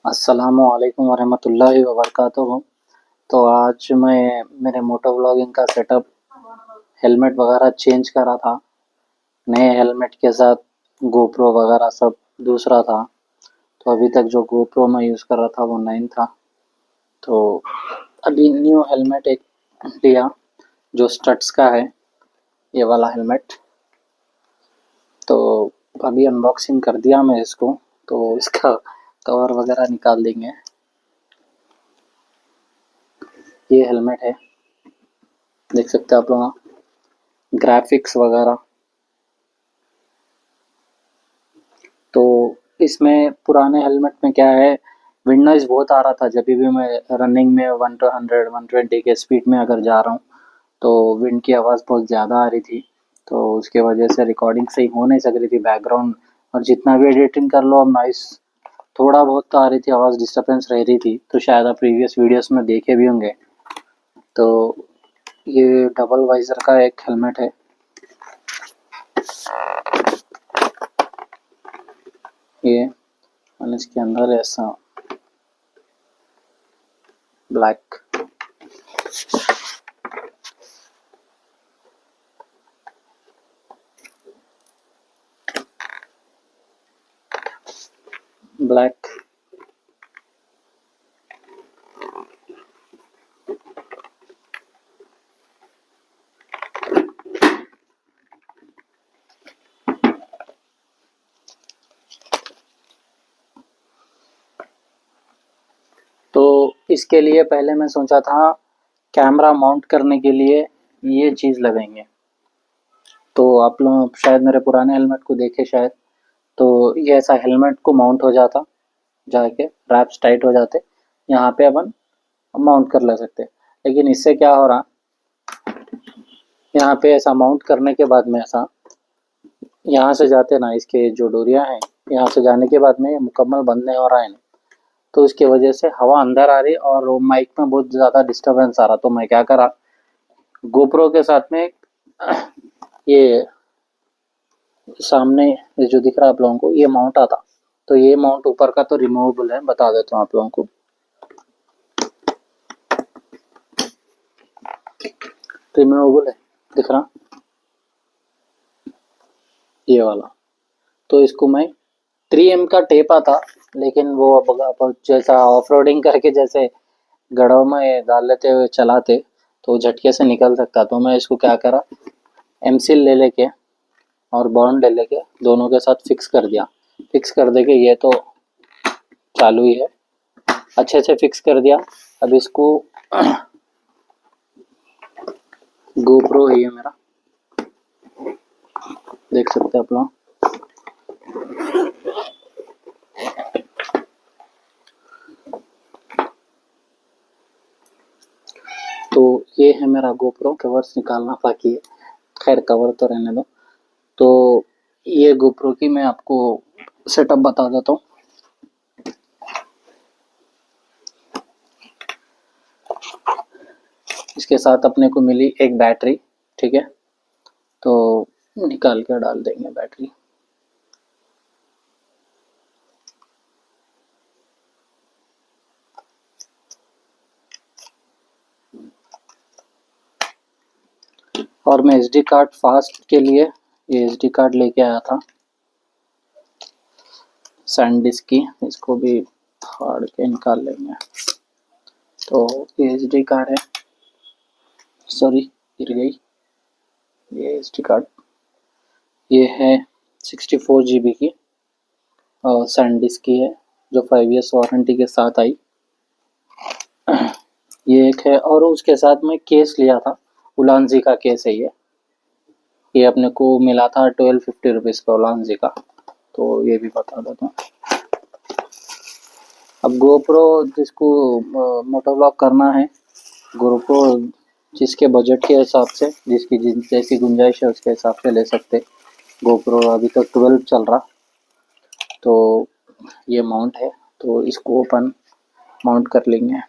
अस्सलामुअलैकुम वरहमतुल्लाहि वबरकातुहू। तो आज मैं मेरे मोटो व्लॉगिंग का सेटअप हेलमेट वगैरह चेंज करा था। नए हेलमेट के साथ गोप्रो वगैरह सब दूसरा था। तो अभी तक जो गोप्रो मैं यूज़ कर रहा था वो 9 था। तो अभी न्यू हेलमेट एक लिया जो स्टड्स का है, ये वाला हेलमेट। तो अभी अनबॉक्सिंग कर दिया मैं इसको, तो इसका कवर वगैरह निकाल देंगे। ये हेलमेट है, देख सकते हैं आप लोग, ग्राफिक्स वगैरह। तो इसमें पुराने हेलमेट में क्या है, विंड नॉइज़ बहुत आ रहा था जब भी मैं रनिंग में 100 120 के स्पीड में अगर जा रहा हूँ, तो विंड की आवाज़ बहुत ज़्यादा आ रही थी। तो उसके वजह से रिकॉर्डिंग सही हो नहीं सक रही थी, बैकग्राउंड और जितना भी एडिटिंग कर लो अब नॉइज़ थोड़ा बहुत तो आ रही थी, आवाज़ डिस्टर्बेंस रह रही थी। तो शायद आप प्रीवियस वीडियोस में देखे भी होंगे। तो ये डबल वाइज़र का एक हेलमेट है। ये और इसके अंदर ऐसा ब्लैक ब्लैक तो इसके लिए पहले मैं सोचा था कैमरा माउंट करने के लिए ये चीज़ लगाएंगे। तो आप लोग शायद मेरे पुराने हेलमेट को देखे शायद, तो ये ऐसा हेलमेट को माउंट हो जाता, जाके रैप्स टाइट हो जाते, यहाँ पे अपन माउंट कर ले सकते। लेकिन इससे क्या हो रहा, यहाँ पे ऐसा माउंट करने के बाद में ऐसा यहाँ से जाते ना, इसके जो डोरियाँ हैं यहाँ से जाने के बाद में ये मुकम्मल बंद नहीं हो रहा है। तो इसकी वजह से हवा अंदर आ रही और माइक में बहुत ज़्यादा डिस्टर्बेंस आ रहा। तो मैं क्या करा, गोप्रो के साथ में ये सामने ये जो दिख रहा है आप लोगों को, ये माउंट आता। तो ये माउंट ऊपर का तो रिमूवेबल है, बता देता हूँ आप लोगों को। रिमूवेबल है, दिख रहा ये वाला। तो इसको मैं 3M का टेप आता, लेकिन वो अब जैसा ऑफ रोडिंग करके जैसे गड़ों में डाल लेते हुए चलाते तो झटके से निकल सकता। तो मैं इसको क्या करा, एमसील ले लेके और बॉन्ड ले लेके दोनों के साथ फिक्स कर दिया। फिक्स कर दे के ये तो चालू ही है, अच्छे से फिक्स कर दिया। अब इसको गोप्रो है ये मेरा, देख सकते हैं आप लोग। तो ये है मेरा गोप्रो, कवर्स निकालना बाकी है, खैर कवर तो रहने दो। तो ये गोप्रो की मैं आपको सेटअप बता देता हूँ। इसके साथ अपने को मिली एक बैटरी, ठीक है। तो निकाल के डाल देंगे बैटरी। और मैं SD कार्ड फास्ट के लिए ये SD कार्ड लेके आया था सैनडिस्क की, इसको भी फाड़ के निकाल लेंगे। तो ये SD कार्ड है, सॉरी गिर गई। ये SD कार्ड ये है 64 GB की और सैनडिस्क की है, जो 5 ईयर्स वारंटी के साथ आई। ये एक है, और उसके साथ में केस लिया था, उलानजी का केस है ये अपने को मिला था 1250 रुपीज़ का उलानजी का। तो ये भी बता देता हूँ। अब गोप्रो जिसको मोटो व्लॉग करना है, गोप्रो जिसके बजट के हिसाब से, जिसकी जैसी गुंजाइश है उसके हिसाब से ले सकते। गोप्रो अभी तक 12 चल रहा। तो ये माउंट है, तो इसको अपन माउंट कर लेंगे।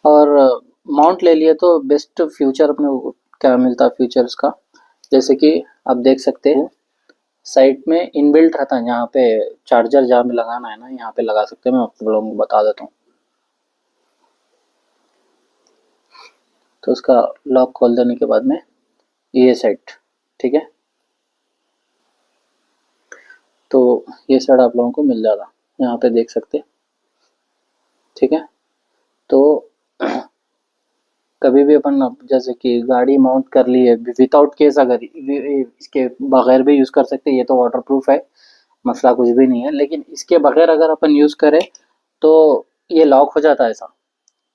और माउंट ले लिए तो बेस्ट फ्यूचर अपने को क्या मिलता है, फ्यूचर्स का, जैसे कि आप देख सकते हैं साइड में इनबिल्ट रहता है, यहाँ पे चार्जर जहाँ पे लगाना है ना, यहाँ पे लगा सकते हैं। मैं आप लोगों को बता देता हूँ। तो उसका लॉक खोल देने के बाद में ये सेट, ठीक है। तो ये सेट आप लोगों को मिल जाता, यहाँ पे देख सकते हैं, ठीक है। तो कभी भी अपन जैसे कि गाड़ी माउंट कर ली है विदाउट केस, अगर इसके बगैर भी यूज़ कर सकते हैं, ये तो वाटर प्रूफ है, मसला कुछ भी नहीं है। लेकिन इसके बगैर अगर अपन यूज़ करें तो ये लॉक हो जाता है ऐसा,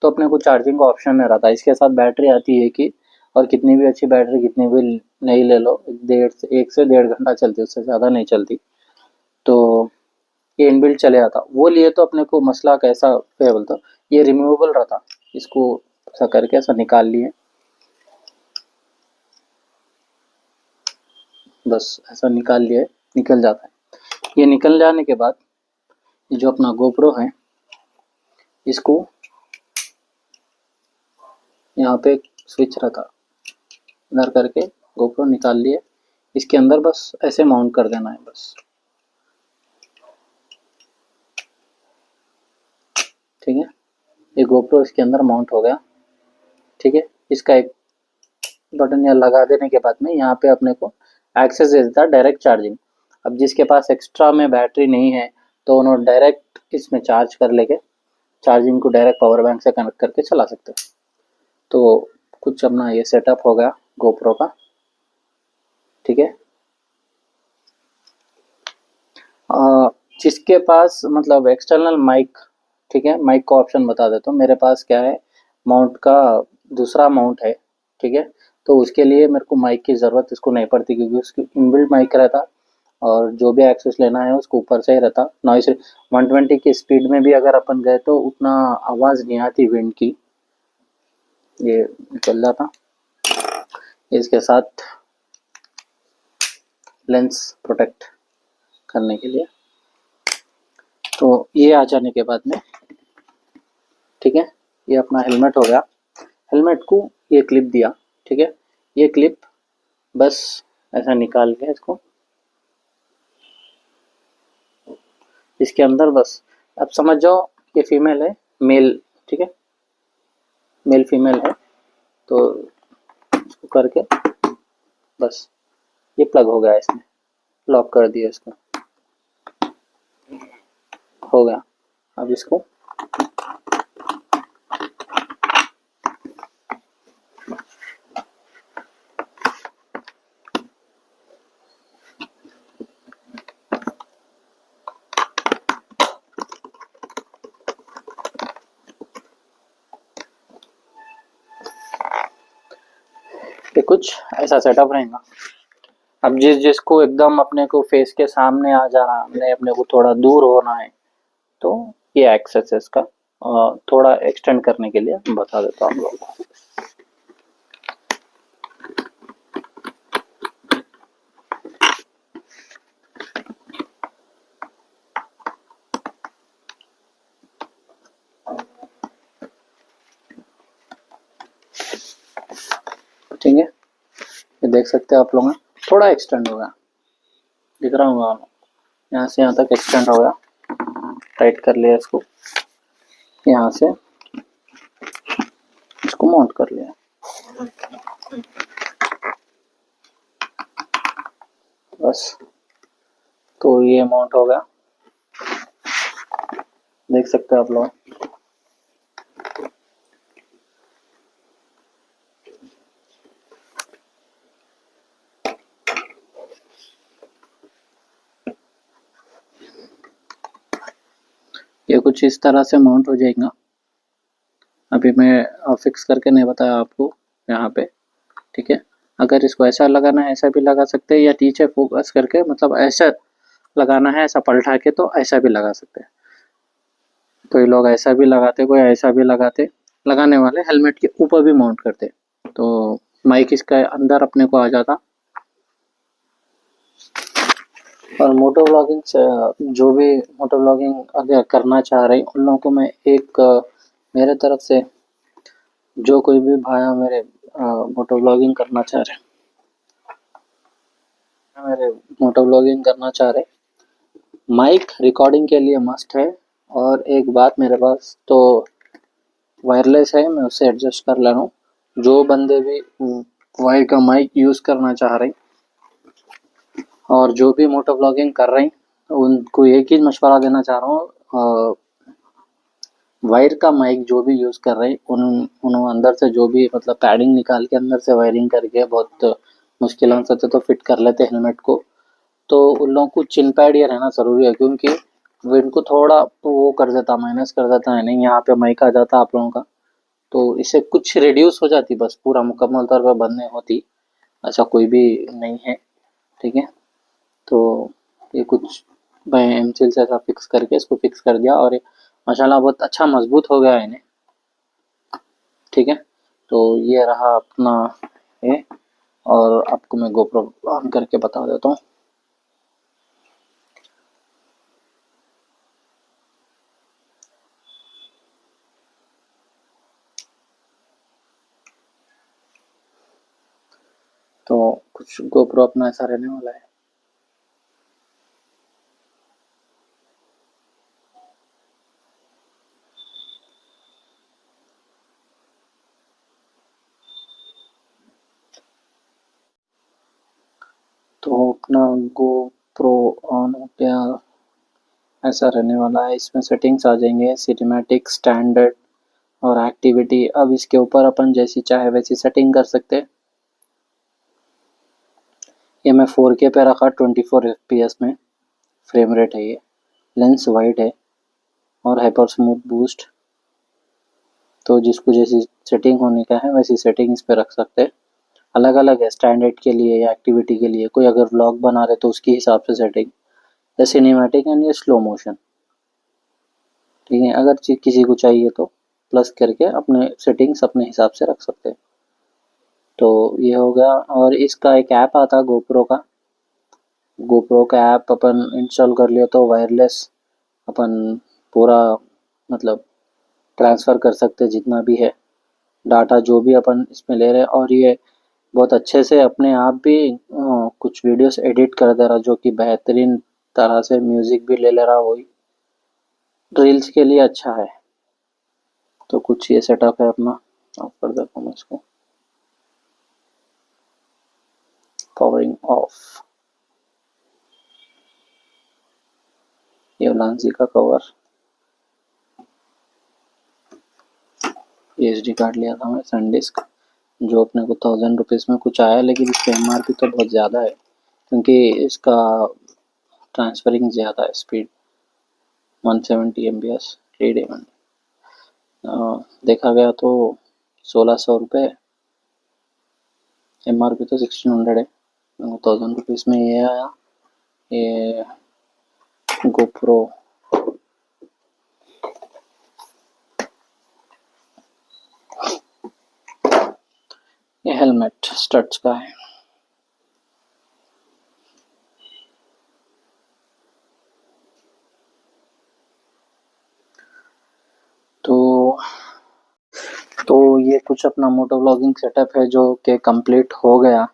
तो अपने को चार्जिंग का ऑप्शन नहीं रहता। इसके साथ बैटरी आती है कि, और कितनी भी अच्छी बैटरी, कितनी भी नई ले लो, 1 से 1.5 घंटा चलती है, उससे ज़्यादा नहीं चलती। तो ये इनबिल्ट चले आता, वो लिए तो अपने को मसला कैसा क्या बोलता, ये रिमूवेबल रहता। इसको ऐसा करके ऐसा निकाल लिए, बस ऐसा निकाल लिए, निकल जाता है। ये निकल जाने के बाद जो अपना गोप्रो है, इसको यहाँ पे स्विच रहता, इधर करके गोप्रो निकाल लिए, इसके अंदर बस ऐसे माउंट कर देना है बस, ठीक है। ये गोप्रो इसके अंदर माउंट हो गया, ठीक है। इसका एक बटन यहाँ लगा देने के बाद में यहाँ पे अपने को एक्सेस दे देता है डायरेक्ट चार्जिंग। अब जिसके पास एक्स्ट्रा में बैटरी नहीं है तो उन्होंने डायरेक्ट इसमें चार्ज कर लेके चार्जिंग को डायरेक्ट पावर बैंक से कनेक्ट करके चला सकते हैं। तो कुछ अपना ये सेटअप हो गया गोप्रो का, ठीक है। जिसके पास मतलब एक्सटर्नल माइक, ठीक है, माइक का ऑप्शन बता देता हूँ। मेरे पास क्या है, माउंट का दूसरा माउंट है, ठीक है। तो उसके लिए मेरे को माइक की ज़रूरत इसको नहीं पड़ती, क्योंकि उसकी इनबिल्ट माइक रहता, और जो भी एक्सेस लेना है उसको ऊपर से ही रहता। नॉइस 120 की स्पीड में भी अगर अपन गए तो उतना आवाज़ नहीं आती विंड की, ये निकल जाता। इसके साथ लेंस प्रोटेक्ट करने के लिए, तो ये आ जाने के बाद में, ठीक है, ये अपना हेलमेट हो गया। हेलमेट को ये क्लिप दिया, ठीक है। ये क्लिप बस ऐसा निकाल के इसको इसके अंदर बस, अब समझ जाओ ये फीमेल है मेल, ठीक है, मेल फीमेल है। तो इसको करके बस ये प्लग हो गया, इसमें लॉक कर दिया इसको, हो गया। अब इसको ये कुछ ऐसा सेटअप रहेगा। अब जिसको एकदम अपने को फेस के सामने आ जाना, हमने अपने को थोड़ा दूर होना है, तो ये एक्सेस है इसका, थोड़ा एक्सटेंड करने के लिए बता देता हूँ आप लोगों को। ठीक है, ये देख सकते हैं आप लोग, थोड़ा एक्सटेंड हो गया, दिख रहा होगा, यहाँ से यहाँ तक एक्सटेंड हो गया। टाइट कर लिया इसको, यहाँ से इसको माउंट कर लिया, बस। तो ये माउंट हो गया, देख सकते हैं आप लोग। ये कुछ इस तरह से माउंट हो जाएगा। अभी मैं फिक्स करके नहीं बताया आपको यहाँ पे, ठीक है। अगर इसको ऐसा लगाना है ऐसा भी लगा सकते हैं, या नीचे फोकस करके मतलब ऐसा लगाना है, ऐसा पलटा के तो ऐसा भी लगा सकते हैं। तो ये लोग ऐसा भी लगाते, कोई ऐसा भी लगाते, लगाने वाले हेलमेट के ऊपर भी माउंट करते। तो माइक इसका अंदर अपने को आ जाता। और मोटो व्लॉगिंग से जो भी मोटो व्लॉगिंग अगर करना चाह रहे उन लोगों को मैं एक मेरे तरफ से, जो कोई भी भाई मेरे मोटो व्लॉगिंग करना चाह रहे मेरे मोटो व्लॉगिंग करना चाह रहे, माइक रिकॉर्डिंग के लिए मस्ट है। और एक बात मेरे पास तो वायरलेस है, मैं उससे एडजस्ट कर ले रहा हूँ। जो बंदे भी वायर का माइक यूज़ करना चाह रहे और जो भी मोटो व्लॉगिंग कर रहे हैं उनको एक ही मशवरा देना चाह रहा हूँ, वायर का माइक जो भी यूज़ कर रहे हैं उन अंदर से जो भी मतलब पैडिंग निकाल के अंदर से वायरिंग करके बहुत मुश्किलों से तो फिट कर लेते हेलमेट को। तो उन लोगों को चिन पैड ये रहना ज़रूरी है, क्योंकि वो इनको थोड़ा वो कर देता, माइनस कर देता है, नहीं यहाँ पे माइक आ जाता आप लोगों का, तो इससे कुछ रिड्यूस हो जाती, बस पूरा मुकम्मल तौर पर बंद नहीं होती, ऐसा कोई भी नहीं है। ठीक है, तो ये कुछ मैं एमसील से ऐसा फिक्स करके इसको फिक्स कर दिया और ये माशाल्लाह बहुत अच्छा मजबूत हो गया है इन्हें। ठीक है, तो ये रहा अपना ये, और आपको मैं गोप्रो ऑन करके बता देता हूँ। तो कुछ गोप्रो अपना ऐसा रहने वाला है। तो अपना गोप्रो ऑन हो गया, ऐसा रहने वाला है। इसमें सेटिंग्स आ जाएंगे, सिनेमैटिक, स्टैंडर्ड और एक्टिविटी। अब इसके ऊपर अपन जैसी चाहे वैसी सेटिंग कर सकते हैं। ये मैं 4K पे रखा, 24 FPS में फ्रेम रेट है ये, लेंस वाइड है और हाइपर स्मूथ बूस्ट। तो जिसको जैसी सेटिंग होने का है वैसी सेटिंग इस पे रख सकते हैं। अलग अलग है, स्टैंडर्ड के लिए या एक्टिविटी के लिए, कोई अगर व्लॉग बना रहे तो उसके हिसाब से सेटिंग, या सिनेमैटिक एंड ये स्लो मोशन। ठीक है, अगर किसी को चाहिए तो प्लस करके अपने सेटिंग्स अपने हिसाब से रख सकते हैं। तो ये हो गया। और इसका एक ऐप आता है गोप्रो का, गोप्रो का ऐप अपन इंस्टॉल कर लिया तो वायरलेस अपन पूरा मतलब ट्रांसफ़र कर सकते हैं जितना भी है डाटा, जो भी अपन इसमें ले रहे हैं। और ये बहुत अच्छे से अपने आप भी कुछ वीडियोस एडिट कर दे रहा, जो कि बेहतरीन तरह से म्यूज़िक भी ले ले रहा, वही रील्स के लिए अच्छा है। तो कुछ ये सेटअप है अपना, ऑफ कर देता हूँ मैं इसको, पावरिंग ऑफ। ये लांसी का कवर, ये एच डी कार्ड लिया था मैं सैनडिस्क, जो अपने को 1000 रुपीज़ में कुछ आया, लेकिन इसका MRP तो बहुत ज़्यादा है, क्योंकि इसका ट्रांसफरिंग ज़्यादा है स्पीड, 170 MBs 3D में। देखा गया तो 1600 रुपये, MRP तो 1600 है, 1000 रुपीज़ में ये आया। ये गोप्रो ये हेलमेट स्टड्स का है। तो ये कुछ अपना मोटो व्लॉगिंग सेटअप है जो कि कंप्लीट हो गया।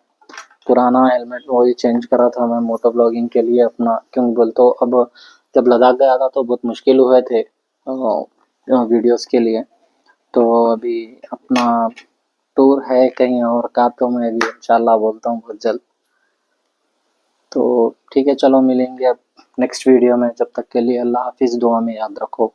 पुराना हेलमेट वही चेंज करा था मैं मोटो व्लॉगिंग के लिए अपना, क्यों बोल तो अब जब लद्दाख गया था तो बहुत मुश्किल हुए थे वीडियोस के लिए। तो अभी अपना टूर है कहीं और का, तो मैं भी इंशाल्लाह बोलता हूँ बहुत जल्द। तो ठीक है, चलो मिलेंगे अब नेक्स्ट वीडियो में, जब तक के लिए अल्लाह हाफिज़, दुआ में याद रखो।